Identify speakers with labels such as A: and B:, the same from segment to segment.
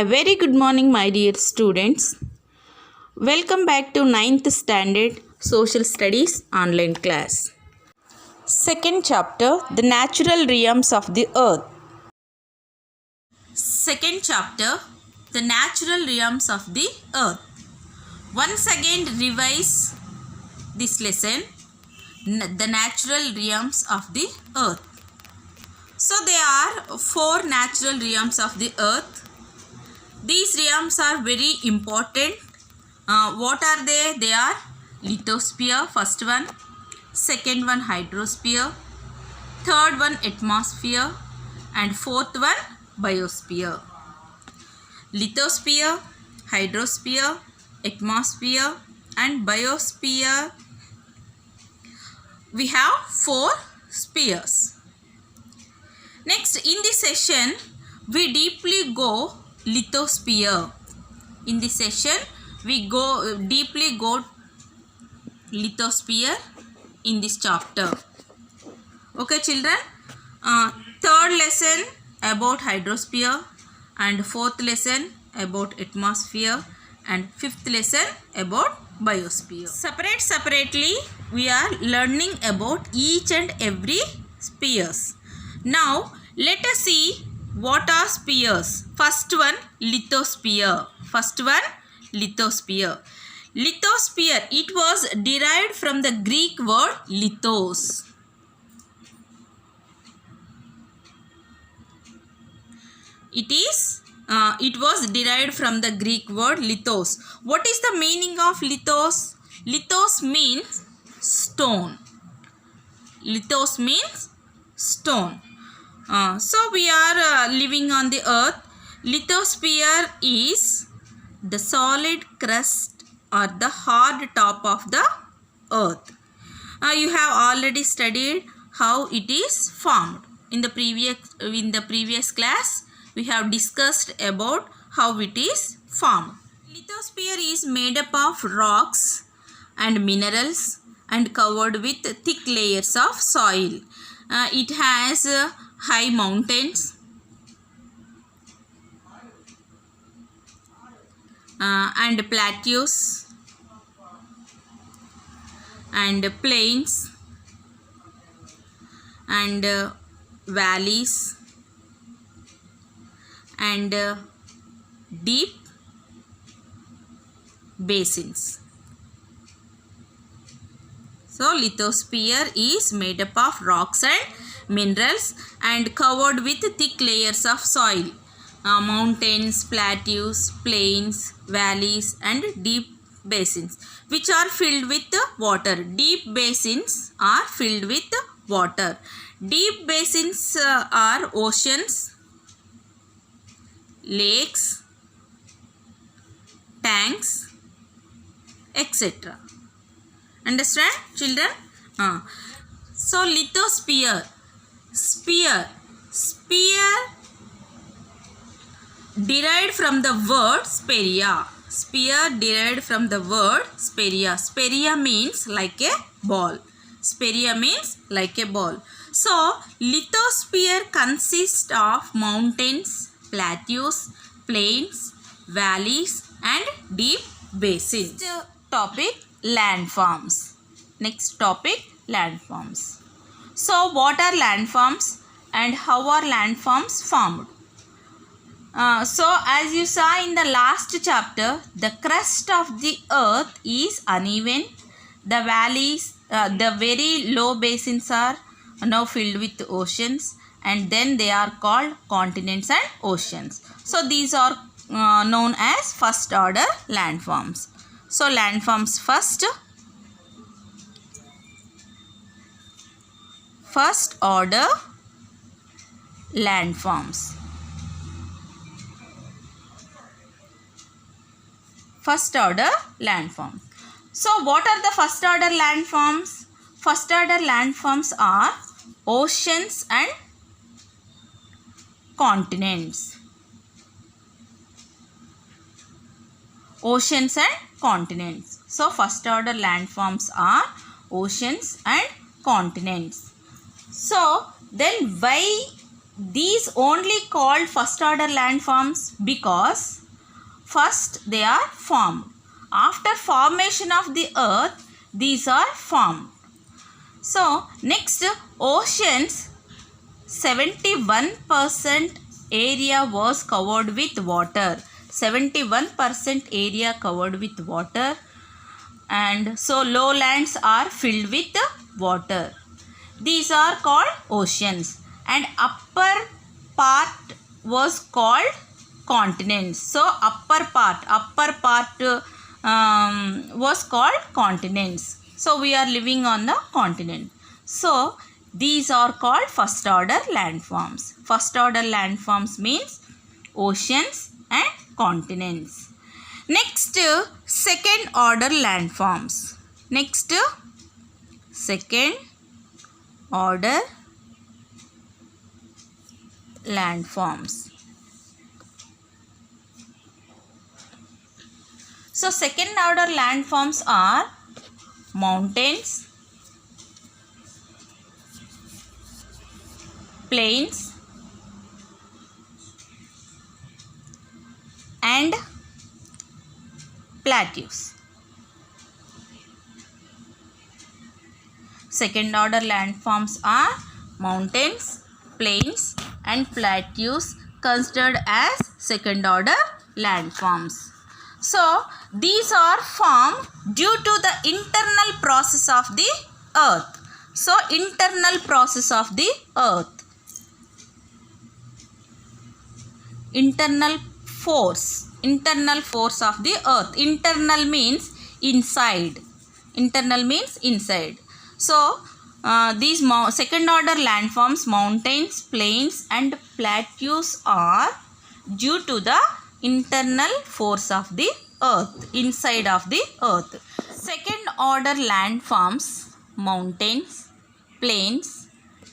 A: A very good morning, my dear students. Welcome back to 9th Standard Social Studies online class. Second chapter, The Natural Realms of the Earth. Second chapter, The Natural Realms of the Earth. Once again revise this lesson, The Natural Realms of the Earth. So there are 4 natural realms of the Earth. These realms are very important. What are they? They are lithosphere, first one. Second one, hydrosphere. Third one, atmosphere. And fourth one, biosphere. Lithosphere, hydrosphere, atmosphere and biosphere. We have 4 spheres. Next, in this session, we deeply go lithosphere. In this session, we deeply go lithosphere in this chapter. Okay, children. Third lesson about hydrosphere, and fourth lesson about atmosphere, and fifth lesson about biosphere. Separately, we are learning about each and every spheres. Now, let us see what are spheres. First one, lithosphere. Lithosphere, it was derived from the Greek word lithos. It was derived from the Greek word lithos. What is the meaning of lithos? Lithos means stone. Lithos means stone. So we are living on the earth. Lithosphere is the solid crust or the hard top of the earth. You have already studied how it is formed. In the previous class, we have discussed about how it is formed. Lithosphere is made up of rocks and minerals and covered with thick layers of soil. It has high mountains and plateaus and plains and valleys and deep basins. So, lithosphere is made up of rocks and minerals and covered with thick layers of soil. Mountains, plateaus, plains, valleys and deep basins which are filled with water. Deep basins are filled with water. Deep basins are oceans, lakes, tanks, etc. Understand, children? So, lithosphere. Sphere derived from the word speria. Sphere derived from the word speria. Speria means like a ball. Speria means like a ball. So, lithosphere consists of mountains, plateaus, plains, valleys and deep basins. Next topic, landforms. Next topic, landforms. So, what are landforms and how are landforms formed? So, as you saw in the last chapter, the crust of the earth is uneven. The valleys, the very low basins are now filled with oceans, and then they are called continents and oceans. So, these are known as first order landforms. So, landforms first order landforms. First order landforms. So, what are the first order landforms? First order landforms are oceans and continents. Oceans and continents. So, first order landforms are oceans and continents. So, then why these only called first order landforms because first they are formed. After formation of the earth, these are formed. So next, oceans 71% area was covered with water. 71% area covered with water, and so lowlands are filled with water. These are called oceans, and upper part was called continents. So upper part was called continents. So we are living on the continent. So these are called first order landforms. First order landforms means oceans and continents. Next, second order landforms. Next, second order landforms. So second order landforms are mountains, plains, and plateaus. Second order landforms are mountains, plains, and plateaus considered as second order landforms. So these are formed due to the internal process of the earth. So internal process of the earth. Internal force of the earth. Internal means inside. Internal means inside. So these second order landforms, mountains, plains, and plateaus are due to the internal force of the earth, inside of the earth. Second order landforms, mountains, plains,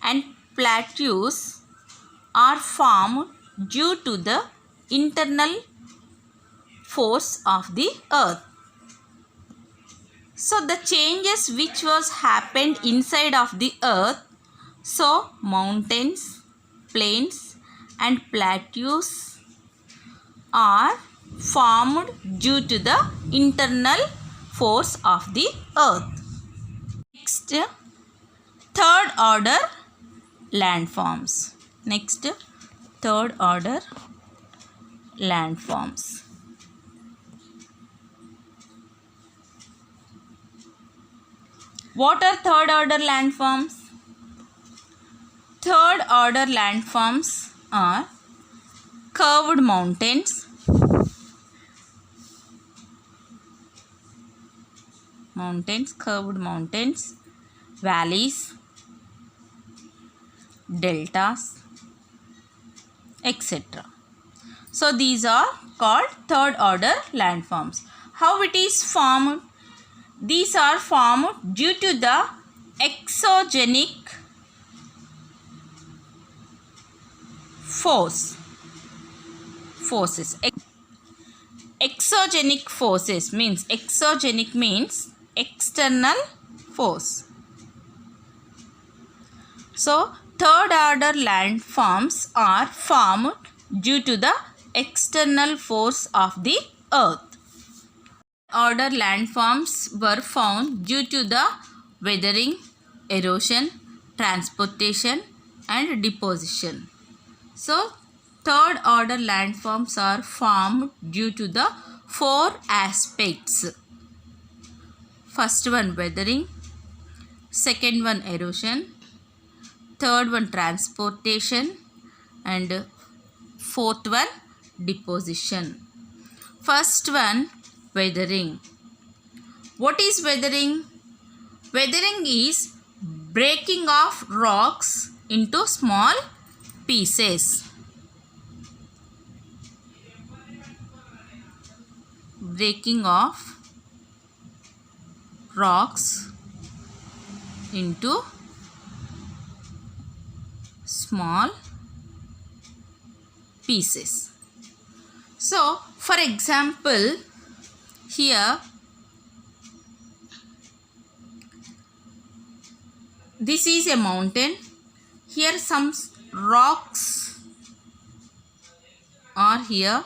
A: and plateaus are formed due to the internal force of the earth. So the changes which was happened inside of the earth, so mountains, plains, and plateaus are formed due to the internal force of the earth. Next, third order landforms. Next, third order landforms. What are third order landforms? Third order landforms are curved mountains, curved mountains, valleys, deltas, etc. So these are called third order landforms. How it is formed? These are formed due to the exogenic forces. Exogenic forces means, exogenic means external force. So third order landforms are formed due to the external force of the earth. Order landforms were found due to the weathering, erosion, transportation, and deposition. So third order landforms are formed due to the four aspects. First one weathering, second one erosion, third one transportation, and fourth one deposition. First one, weathering. What is weathering? Weathering is breaking of rocks into small pieces. Breaking of rocks into small pieces. So for example, here this is a mountain. Here some rocks are here.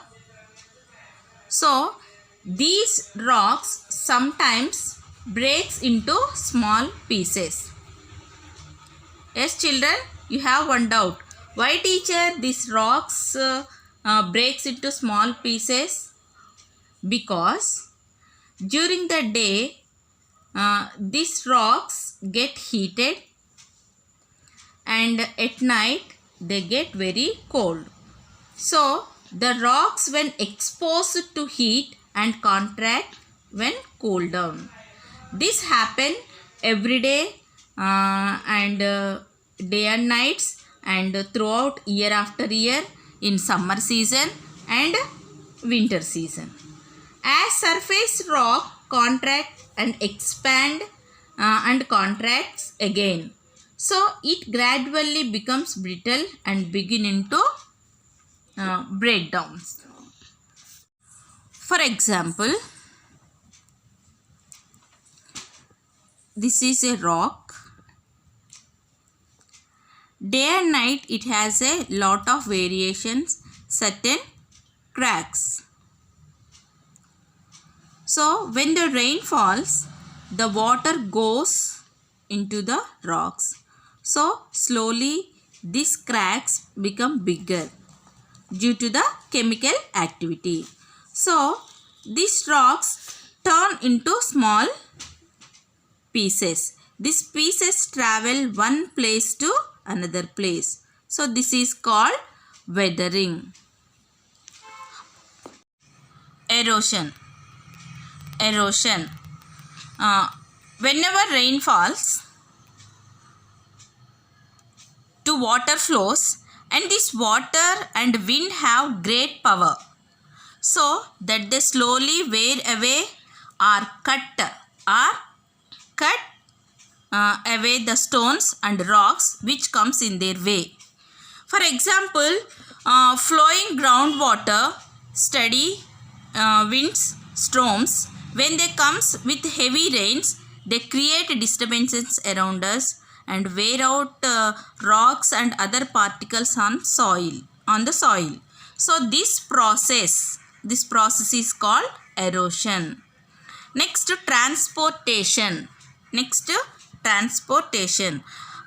A: So these rocks sometimes breaks into small pieces. Yes children, you have one doubt. Why teacher these rocks breaks into small pieces? Because during the day these rocks get heated and at night they get very cold. So the rocks when exposed to heat and contract when cool down. This happen every day and day and nights and throughout year after year in summer season and winter season. As surface rock contract and expand and contracts again. So it gradually becomes brittle and begin into breakdowns. For example, this is a rock. Day and night it has a lot of variations, certain cracks. So when the rain falls, the water goes into the rocks. So slowly these cracks become bigger due to the chemical activity. So these rocks turn into small pieces. These pieces travel one place to another place. So this is called weathering. Erosion. Erosion. Whenever rain falls, to water flows, and this water and wind have great power, so that they slowly wear away or cut away the stones and rocks which comes in their way. For example, flowing groundwater, steady winds, storms, when they comes with heavy rains, they create disturbances around us and wear out rocks and other particles on the soil. So this process is called erosion. Next, transportation.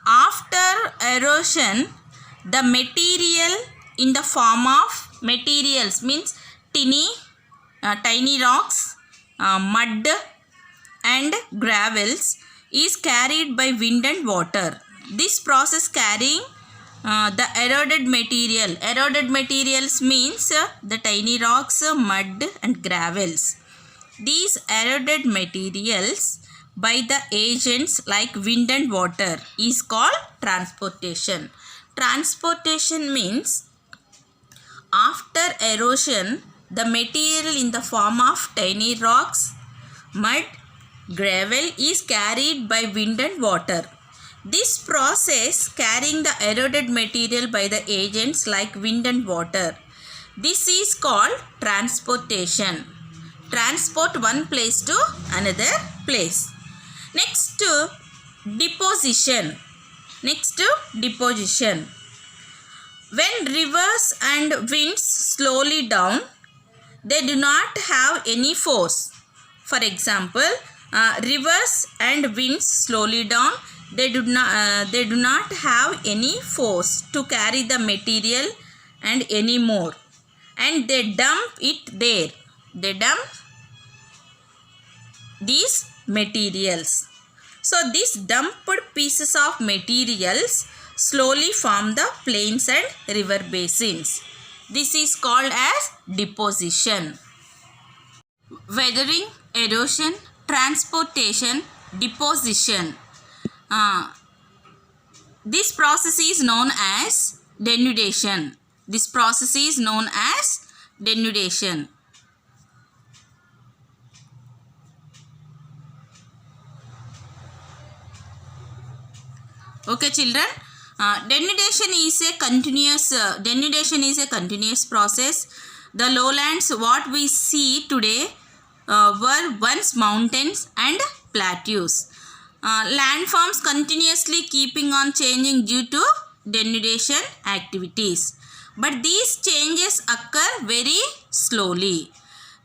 A: After erosion, the material in the form of materials means tiny rocks, mud and gravels is carried by wind and water. This process carrying the eroded material. Eroded materials means the tiny rocks, mud and gravels. These eroded materials by the agents like wind and water is called transportation. Transportation means after erosion, the material in the form of tiny rocks, mud, gravel is carried by wind and water. This process carrying the eroded material by the agents like wind and water. This is called transportation. Transport one place to another place. Next, deposition. When rivers and winds slowly down, they do not have any force. For example, rivers and winds slowly down, they do not have any force to carry the material and any more, and they dump it there. They dump these materials. So these dumped pieces of materials slowly form the plains and river basins. This is called as deposition. Weathering, erosion, transportation, deposition. This process is known as denudation. Okay children, denudation is a continuous process. The lowlands what we see today were once mountains and plateaus. Landforms continuously keeping on changing due to denudation activities. But these changes occur very slowly.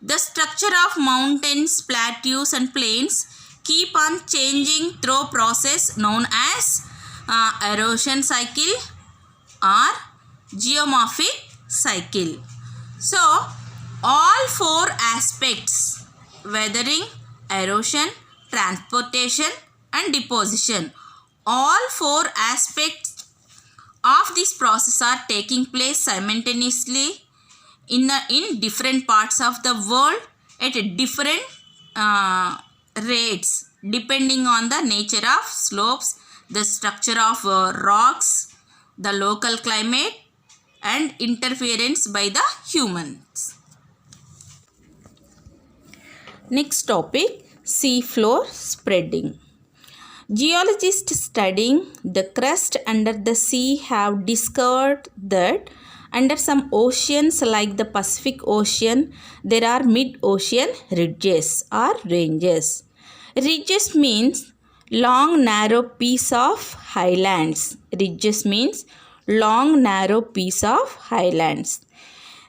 A: The structure of mountains, plateaus and plains keep on changing through process known as erosion cycle or geomorphic cycle. So, all four aspects, weathering, erosion, transportation and deposition, all four aspects of this process are taking place simultaneously in different parts of the world at different rates depending on the nature of slopes, the structure of rocks, the local climate and interference by the humans. Next topic, sea floor spreading. Geologists studying the crust under the sea have discovered that under some oceans like the Pacific Ocean, there are mid-ocean ridges or ranges. Ridges means long narrow piece of highlands. Ridges means long narrow piece of highlands.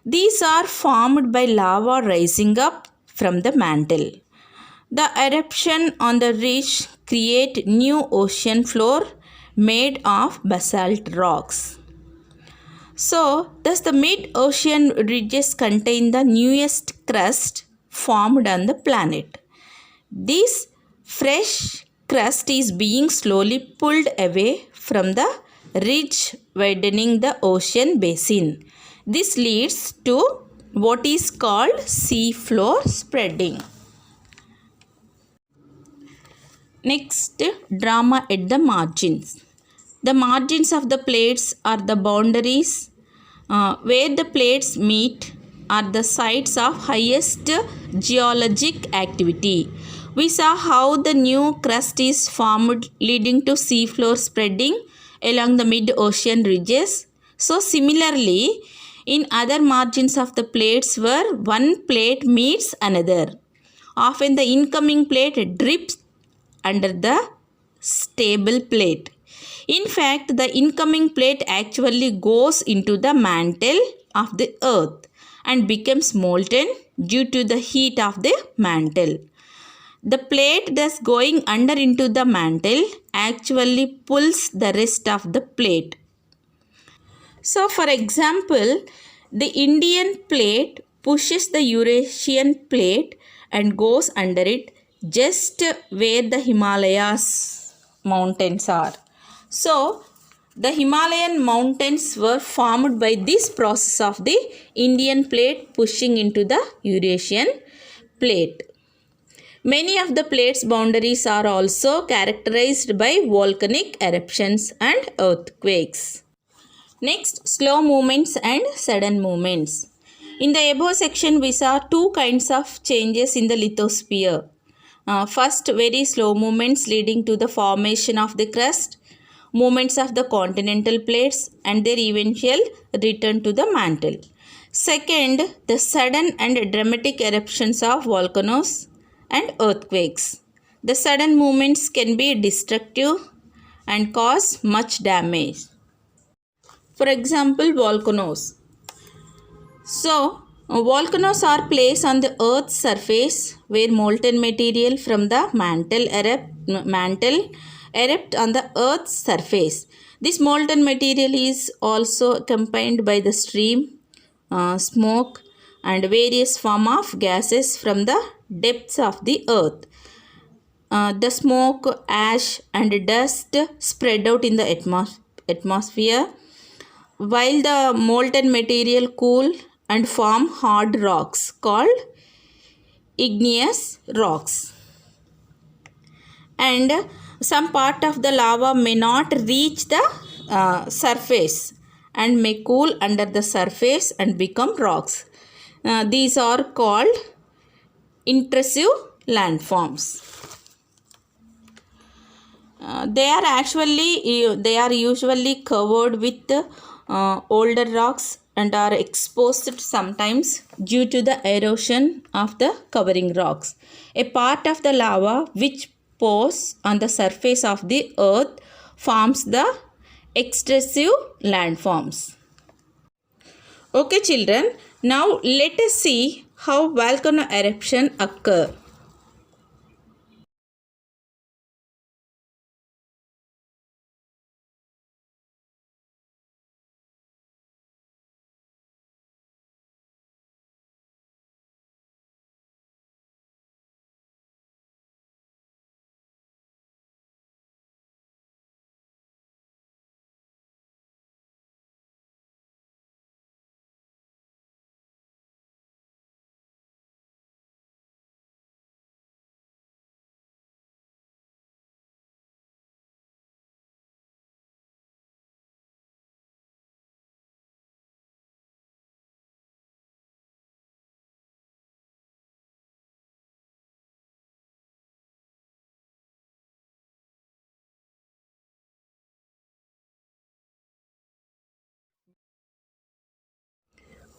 A: These are formed by lava rising up from the mantle. The eruption on the ridge create new ocean floor made of basalt rocks. So, thus the mid-ocean ridges contain the newest crust formed on the planet. This fresh crust is being slowly pulled away from the ridge, widening the ocean basin. This leads to what is called sea floor spreading. Next, drama at the margins. The margins of the plates are the boundaries where the plates meet are the sites of highest geologic activity. We saw how the new crust is formed leading to seafloor spreading along the mid-ocean ridges. So similarly, in other margins of the plates where one plate meets another, often the incoming plate drips under the stable plate. In fact, the incoming plate actually goes into the mantle of the earth and becomes molten due to the heat of the mantle. The plate thus going under into the mantle actually pulls the rest of the plate. So, for example, the Indian plate pushes the Eurasian plate and goes under it just where the Himalayas mountains are. So, the Himalayan mountains were formed by this process of the Indian plate pushing into the Eurasian plate. Many of the plates' boundaries are also characterized by volcanic eruptions and earthquakes. Next, slow movements and sudden movements. In the above section, we saw two kinds of changes in the lithosphere. First, very slow movements leading to the formation of the crust, movements of the continental plates and their eventual return to the mantle. Second, the sudden and dramatic eruptions of volcanoes and earthquakes. The sudden movements can be destructive and cause much damage. For example, volcanoes. So, volcanoes are placed on the earth's surface where molten material from the mantle erupt on the earth's surface. This molten material is also accompanied by the steam, smoke and various form of gases from the depths of the earth. The smoke, ash and dust spread out in the atmosphere while the molten material cool and form hard rocks called igneous rocks. And some part of the lava may not reach the surface and may cool under the surface and become rocks. These are called intrusive landforms. They are usually covered with older rocks and are exposed sometimes due to the erosion of the covering rocks. A part of the lava which pours on the surface of the earth forms the extensive landforms. Okay children, now let us see how volcano eruption occur.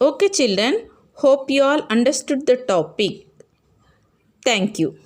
A: Okay children, hope you all understood the topic. Thank you.